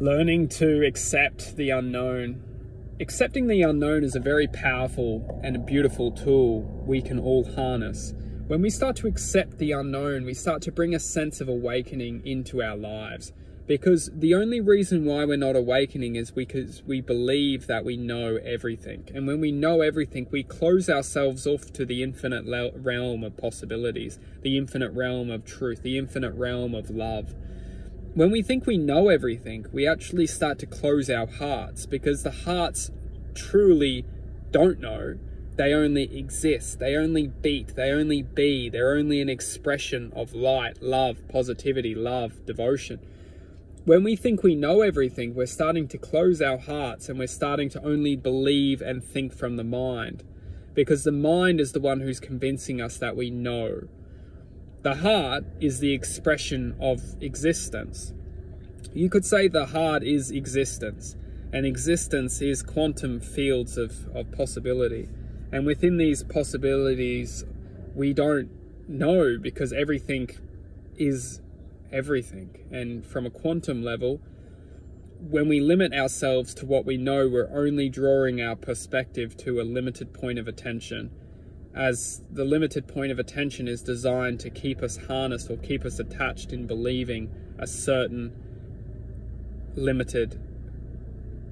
Learning to accept the unknown. Accepting the unknown is a very powerful and a beautiful tool we can all harness. When we start to accept the unknown, we start to bring a sense of awakening into our lives. Because the only reason why we're not awakening is because we believe that we know everything. And when we know everything, we close ourselves off to the infinite realm of possibilities, the infinite realm of truth, the infinite realm of love. When we think we know everything, we actually start to close our hearts, because the hearts truly don't know. They only exist, they only beat, they only be, they're only an expression of light, love, positivity, love, devotion. When we think we know everything, we're starting to close our hearts and we're starting to only believe and think from the mind, because the mind is the one who's convincing us that we know. The heart is the expression of existence. You could say the heart is existence, and existence is quantum fields of possibility. And within these possibilities, we don't know, because everything is everything. And from a quantum level, when we limit ourselves to what we know, we're only drawing our perspective to a limited point of attention, as the limited point of attention is designed to keep us harnessed or keep us attached in believing a certain limited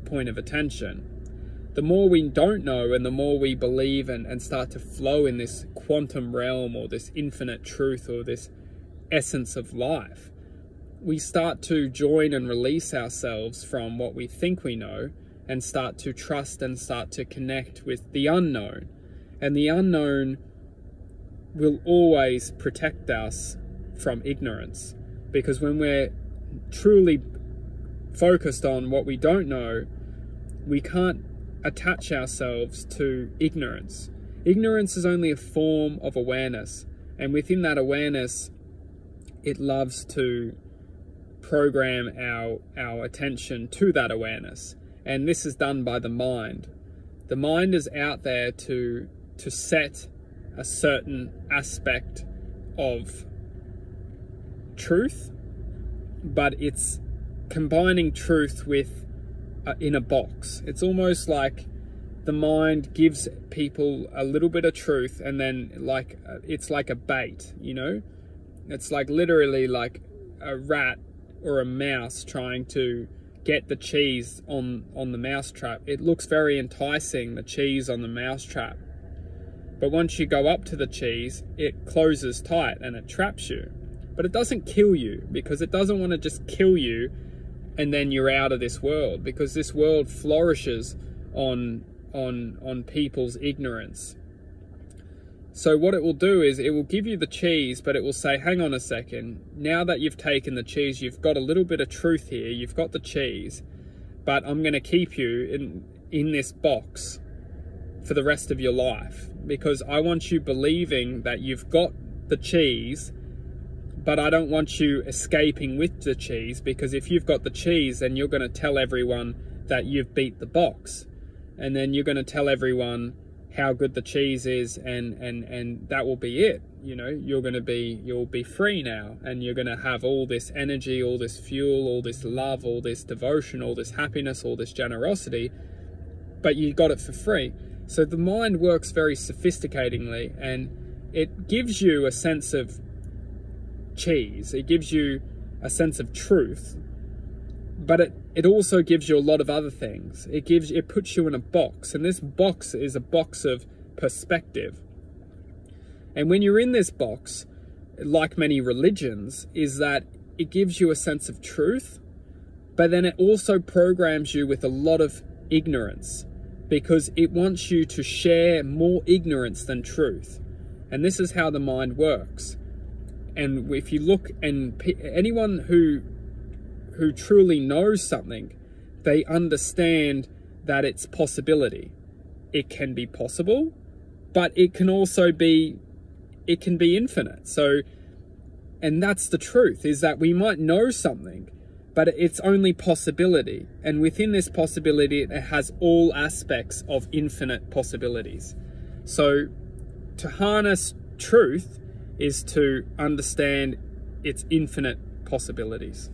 point of attention. The more we don't know and the more we believe and start to flow in this quantum realm, or this infinite truth, or this essence of life, we start to join and release ourselves from what we think we know and start to trust and start to connect with the unknown. And the unknown will always protect us from ignorance, because when we're truly focused on what we don't know, we can't attach ourselves to ignorance. Ignorance is only a form of awareness, and within that awareness, it loves to program our attention to that awareness. And this is done by the mind. The mind is out there to set a certain aspect of truth, but it's combining truth with in a box. It's almost like the mind gives people a little bit of truth, and then it's like a bait, you know? It's like literally like a rat or a mouse trying to get the cheese on the mousetrap. It looks very enticing, the cheese on the mousetrap. But once you go up to the cheese, it closes tight and it traps you. But it doesn't kill you, because it doesn't want to just kill you and then you're out of this world, because this world flourishes on people's ignorance. So what it will do is it will give you the cheese, but it will say, hang on a second, now that you've taken the cheese, you've got a little bit of truth here, you've got the cheese, but I'm going to keep you in this box for the rest of your life, because I want you believing that you've got the cheese, but I don't want you escaping with the cheese, because if you've got the cheese, then you're going to tell everyone that you've beat the box, and then you're going to tell everyone how good the cheese is, and that will be it. You know, you'll be free now, and you're going to have all this energy, all this fuel, all this love, all this devotion, all this happiness, all this generosity, but you got it for free. So the mind works very sophisticatingly, and it gives you a sense of cheese, it gives you a sense of truth, but it also gives you a lot of other things. It puts you in a box, and this box is a box of perspective. And when you're in this box, like many religions, is that it gives you a sense of truth, but then it also programs you with a lot of ignorance, because it wants you to share more ignorance than truth. And this is how the mind works. And if you look, and anyone who truly knows something, they understand that it's possibility. It can be possible, but it can also be, it can be infinite. So, and that's the truth, is that we might know something, but it's only possibility. And within this possibility, it has all aspects of infinite possibilities. So to harness truth is to understand its infinite possibilities.